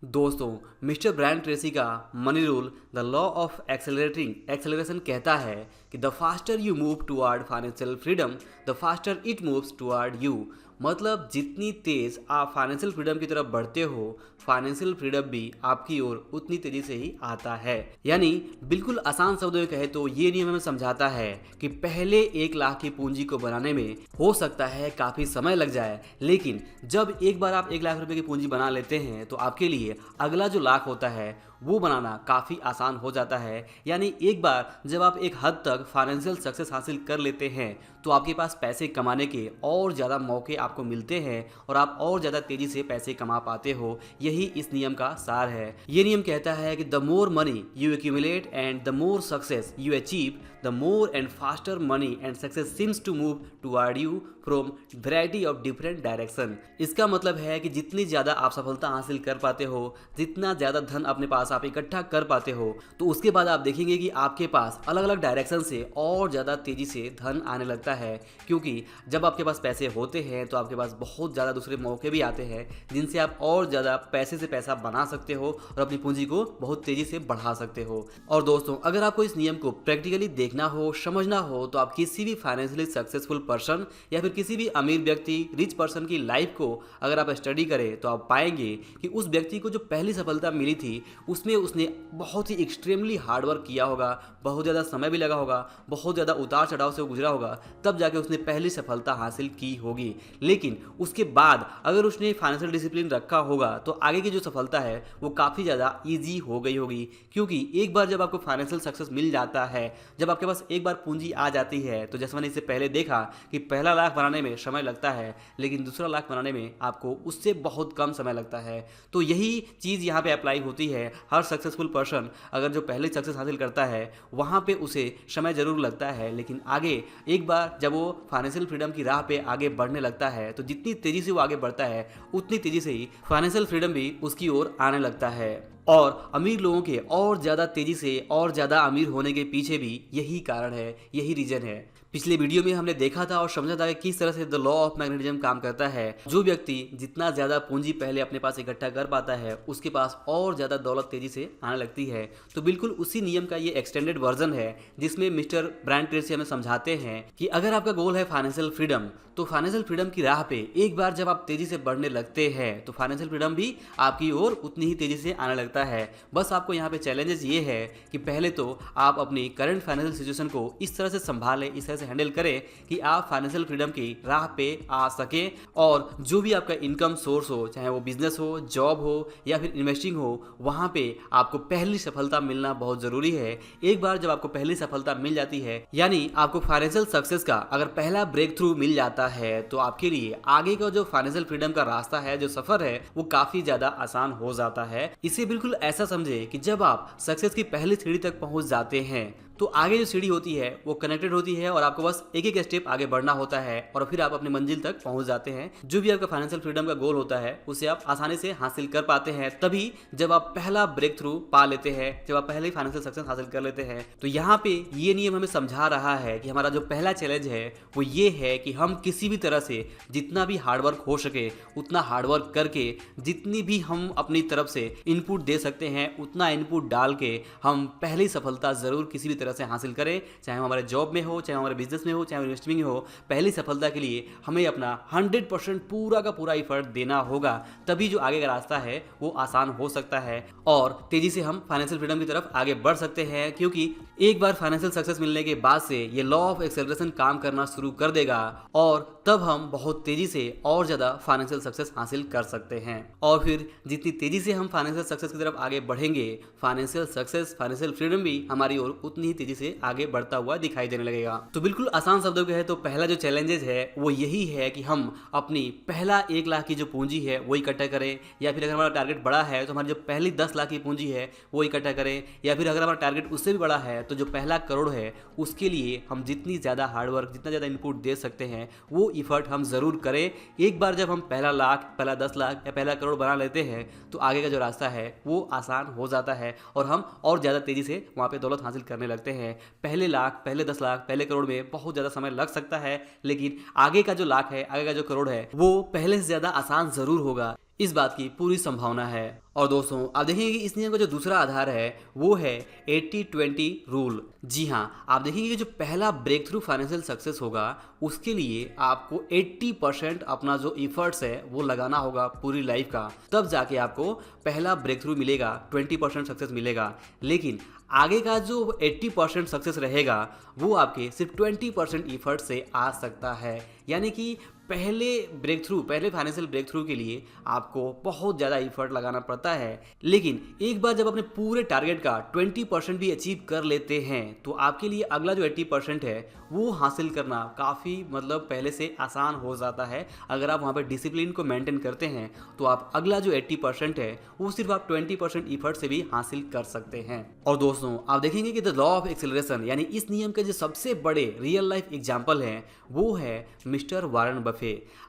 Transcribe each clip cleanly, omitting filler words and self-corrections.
दोस्तों, mister Brian Tracy का money rule the law of acceleration कहता है कि the faster you move toward financial freedom the faster it moves toward you. मतलब जितनी तेज आप फाइनेंशियल फ्रीडम की तरफ बढ़ते हो, फाइनेंशियल फ्रीडम भी आपकी ओर उतनी तेजी से ही आता है। यानी बिल्कुल आसान शब्दों में कहे तो ये नियम हमें समझाता है कि पहले 1 लाख की पूंजी को बनाने में हो सकता है काफ़ी समय लग जाए, लेकिन जब एक बार आप 1 लाख रुपए की पूंजी बना लेते हैं तो आपके लिए अगला जो लाख होता है वो बनाना काफ़ी आसान हो जाता है। यानी एक बार जब आप एक हद तक फाइनेंशियल सक्सेस हासिल कर लेते हैं तो आपके पास पैसे कमाने के और ज़्यादा मौके आपको मिलते हैं और आप और ज़्यादा तेज़ी से पैसे कमा पाते हो। यही इस नियम का सार है। ये नियम कहता है कि the more money you accumulate and the more success you achieve, the more and faster money and success seems to move toward you from variety of different direction. इसका मतलब है कि जितनी ज़्यादा आप सफलता हासिल कर पाते हो, जितना ज़्यादा धन अपने पास आप इकट्ठा कर पाते हो, तो उसके बाद आप देखेंगे कि आपके पास अलग अलग डायरेक्शन से और ज़्यादा तेज़ी से धन आने लगता है। क्योंकि जब आपके पास पैसे होते हैं तो आपके पास बहुत ज़्यादा दूसरे मौके भी आते हैं जिनसे आप और ज़्यादा पैसे से पैसा बना सकते हो और अपनी पूंजी को बहुत तेज़ी से बढ़ा सकते हो। और दोस्तों, अगर आपको इस नियम को प्रैक्टिकली देखना हो, समझना हो, तो आप किसी भी फाइनेंशियली सक्सेसफुल पर्सन या फिर किसी भी अमीर व्यक्ति, रिच पर्सन की लाइफ को अगर आप स्टडी करें तो आप पाएंगे कि उस व्यक्ति को जो पहली सफलता मिली थी उसमें उसने बहुत ही एक्सट्रीमली हार्डवर्क किया होगा, बहुत ज़्यादा समय भी लगा होगा, बहुत ज़्यादा उतार चढ़ाव से वो गुजरा होगा, तब जाके उसने पहली सफलता हासिल की होगी। लेकिन उसके बाद अगर उसने फाइनेंशियल डिसिप्लिन रखा होगा तो आगे की जो सफलता है वो काफ़ी ज़्यादा ईजी हो गई होगी। क्योंकि एक बार जब आपको फाइनेंशियल सक्सेस मिल जाता है, जब आपके पास एक बार पूंजी आ जाती है, तो जैसे मैंने इससे पहले देखा कि पहला लाख बनाने में समय लगता है लेकिन दूसरा लाख बनाने में आपको उससे बहुत कम समय लगता है। तो यही चीज़ यहाँ पे अप्लाई होती है। हर सक्सेसफुल पर्सन अगर जो पहले सक्सेस हासिल करता है वहाँ पे उसे समय ज़रूर लगता है, लेकिन आगे एक बार जब वो फाइनेंशियल फ्रीडम की राह पे आगे बढ़ने लगता है तो जितनी तेज़ी से वो आगे बढ़ता है उतनी तेज़ी से ही फाइनेंशियल फ्रीडम भी उसकी ओर आने लगता है। और अमीर लोगों के और ज़्यादा तेज़ी से और ज़्यादा अमीर होने के पीछे भी यही कारण है, यही रीज़न है। पिछले वीडियो में हमने देखा था और समझा था कि किस तरह से द लॉ ऑफ मैग्नेटिज्म काम करता है। जो व्यक्ति जितना ज़्यादा पूंजी पहले अपने पास इकट्ठा कर पाता है उसके पास और ज़्यादा दौलत तेज़ी से आने लगती है। तो बिल्कुल उसी नियम का ये एक्सटेंडेड वर्जन है जिसमें मिस्टर ब्रायन ट्रेसी हमें समझाते हैं कि अगर आपका गोल है फाइनेंशियल फ्रीडम, तो फाइनेंशियल फ्रीडम की राह पे एक बार जब आप तेज़ी से बढ़ने लगते हैं तो फाइनेंशियल फ्रीडम भी आपकी ओर उतनी ही तेज़ी से आने लगता है। बस आपको यहाँ पे चैलेंजेस ये है कि पहले तो आप अपनी करंट फाइनेंशियल सिचुएशन को इस तरह से संभालें, इस तरह से हैंडल करें कि आप फाइनेंशियल फ्रीडम की राह पे आ सके। और जो भी आपका इनकम सोर्स हो, चाहे वो बिजनेस हो, जॉब हो या फिर इन्वेस्टिंग हो, वहाँ पे आपको पहली सफलता मिलना बहुत ज़रूरी है। एक बार जब आपको पहली सफलता मिल जाती है, यानी आपको फाइनेंशियल सक्सेस का अगर पहला ब्रेक थ्रू मिल जाता है, तो आपके लिए आगे का जो फाइनेंशियल फ्रीडम का रास्ता है, जो सफ़र है, वो काफ़ी ज़्यादा आसान हो जाता है। इसे बिल्कुल ऐसा समझे कि जब आप सक्सेस की पहली सीढ़ी तक पहुँच जाते हैं तो आगे जो सीढ़ी होती है वो कनेक्टेड होती है और आपको बस एक एक स्टेप आगे बढ़ना होता है और फिर आप अपनी मंजिल तक पहुंच जाते हैं। जो भी आपका फाइनेंशियल फ्रीडम का गोल होता है उसे आप आसानी से हासिल कर पाते हैं तभी जब आप पहला ब्रेक थ्रू पा लेते हैं, जब आप पहले फाइनेंशियल सक्सेस हासिल कर लेते हैं। तो यहाँ पे ये नियम हमें समझा रहा है कि हमारा जो पहला चैलेंज है वो ये है कि हम किसी भी तरह से जितना भी हार्डवर्क हो सके उतना हार्डवर्क करके, जितनी भी हम अपनी तरफ से इनपुट दे सकते हैं उतना इनपुट डाल के हम पहली सफलता जरूर किसी भी तरह से हासिल करें। चाहे हमारे जॉब में हो, चाहे हमारे बिजनेस में हो, चाहे इन्वेस्टमेंट में हो, पहली सफलता के लिए हमें अपना 100% पूरा का पूरा एफर्ट देना होगा। तभी जो आगे का रास्ता है वो आसान हो सकता है और तेजी से हम फाइनेंशियल फ्रीडम की तरफ आगे बढ़ सकते हैं। क्योंकि एक बार फाइनेंशियल सक्सेस मिलने के बाद से ये लॉ ऑफ एक्सेलरेशन काम करना शुरू कर देगा और तब हम बहुत तेजी से और ज़्यादा फाइनेंशियल सक्सेस हासिल कर सकते हैं। और फिर जितनी तेजी से हम फाइनेंशियल सक्सेस की तरफ आगे बढ़ेंगे, फाइनेंशियल सक्सेस, फाइनेंशियल फ्रीडम भी हमारी ओर उतनी ही तेजी से आगे बढ़ता हुआ दिखाई देने लगेगा। तो बिल्कुल आसान शब्दों में है तो पहला जो चैलेंजेस है वो यही है कि हम अपनी पहला 1 लाख की जो पूंजी है वो इकट्ठा करें, या फिर अगर हमारा टारगेट बड़ा है तो हमारी जो पहली 10 लाख की पूंजी है वो इकट्ठा करें, या फिर अगर हमारा टारगेट उससे भी बड़ा है तो जो पहला करोड़ है उसके लिए हम जितनी ज़्यादा हार्डवर्क, जितना ज़्यादा इनपुट दे सकते हैं वो इफर्ट हम ज़रूर करें। एक बार जब हम पहला लाख, पहला 10 लाख या पहला करोड़ बना लेते हैं तो आगे का जो रास्ता है वो आसान हो जाता है और हम और ज़्यादा तेज़ी से वहाँ पे दौलत हासिल करने लगते हैं। पहले लाख, पहले 10 लाख, पहले करोड़ में बहुत ज़्यादा समय लग सकता है, लेकिन आगे का जो लाख है, आगे का जो करोड़ है वो पहले से ज़्यादा आसान ज़रूर होगा। इस बात की पूरी संभावना है। और दोस्तों आप देखेंगे कि इस नियम का जो दूसरा आधार है वो है 80-20 रूल। जी हाँ, आप देखेंगे कि जो पहला ब्रेक थ्रू फाइनेंशियल सक्सेस होगा उसके लिए आपको 80% अपना जो इफर्ट्स है वो लगाना होगा पूरी लाइफ का, तब जाके आपको पहला ब्रेक थ्रू मिलेगा, 20% सक्सेस मिलेगा। लेकिन आगे का जो 80% सक्सेस रहेगा वो आपके सिर्फ 20% इफर्ट से आ सकता है। यानी कि पहले फाइनेंशियल ब्रेक थ्रू के लिए आपको बहुत ज़्यादा इफर्ट लगाना पड़ता है, लेकिन एक बार जब अपने पूरे टारगेट का 20% भी अचीव कर लेते हैं तो आपके लिए अगला जो 80% है वो हासिल करना काफ़ी पहले से आसान हो जाता है। अगर आप वहाँ पर डिसिप्लिन को मेंटेन करते हैं तो आप अगला जो 80% है वो सिर्फ आप 20% इफर्ट से भी हासिल कर सकते हैं। और दोस्तों आप देखेंगे कि द लॉ ऑफ एक्सेलरेशन यानी इस नियम के जो सबसे बड़े रियल लाइफ एग्जाम्पल हैं वो है मिस्टर वारेन बफे।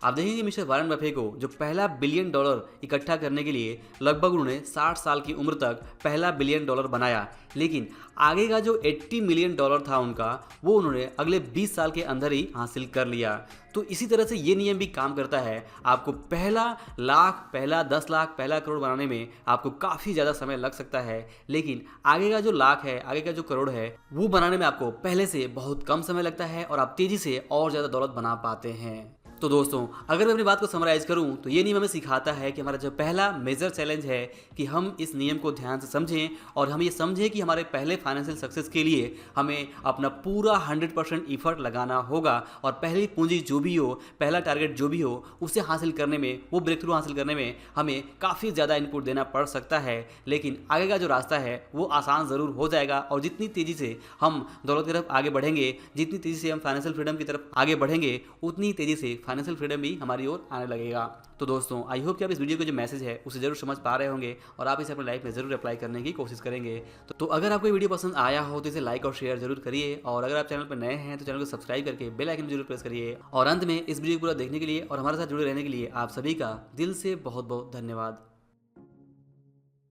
आप देखेंगे मिस्टर वारेन बफे को जो पहला $1 बिलियन इकट्ठा करने के लिए लगभग उन्होंने 60 साल की उम्र तक पहला $1 बिलियन बनाया, लेकिन आगे का जो $80 मिलियन था उनका वो उन्होंने अगले 20 साल के अंदर ही हासिल कर लिया। तो इसी तरह से ये नियम भी काम करता है। आपको पहला लाख, पहला 10 लाख, पहला करोड़ बनाने में आपको काफ़ी ज़्यादा समय लग सकता है, लेकिन आगे का जो लाख है, आगे का जो करोड़ है वो बनाने में आपको पहले से बहुत कम समय लगता है और आप तेज़ी से और ज़्यादा दौलत बना पाते हैं। तो दोस्तों अगर मैं अपनी बात को समराइज करूं तो ये नियम हमें सिखाता है कि हमारा जो पहला मेजर चैलेंज है कि हम इस नियम को ध्यान से समझें और हम ये समझें कि हमारे पहले फाइनेंशियल सक्सेस के लिए हमें अपना पूरा 100% इफर्ट लगाना होगा और पहली पूंजी जो भी हो, पहला टारगेट जो भी हो, उसे हासिल करने में, वो ब्रेक थ्रू हासिल करने में हमें काफ़ी ज़्यादा इनपुट देना पड़ सकता है, लेकिन आगे का जो रास्ता है वो आसान ज़रूर हो जाएगा। और जितनी तेज़ी से हम दौलत की तरफ आगे बढ़ेंगे, जितनी तेज़ी से हम फाइनेंशियल फ्रीडम की तरफ आगे बढ़ेंगे, उतनी तेज़ी से फाइनेंशियल फ्रीडम भी हमारी ओर आने लगेगा। तो दोस्तों आई होप कि आप इस वीडियो का जो मैसेज है उसे जरूर समझ पा रहे होंगे और आप इसे अपनी लाइफ में जरूर अप्लाई करने की कोशिश करेंगे। तो अगर आपको ये वीडियो पसंद आया हो तो इसे लाइक और शेयर जरूर करिए, और अगर आप चैनल पर नए हैं तो चैनल को सब्सक्राइब करके बेल आइकन जरूर प्रेस करिए। और अंत में इस वीडियो को पूरा देखने के लिए और हमारे साथ जुड़े रहने के लिए आप सभी का दिल से बहुत बहुत धन्यवाद।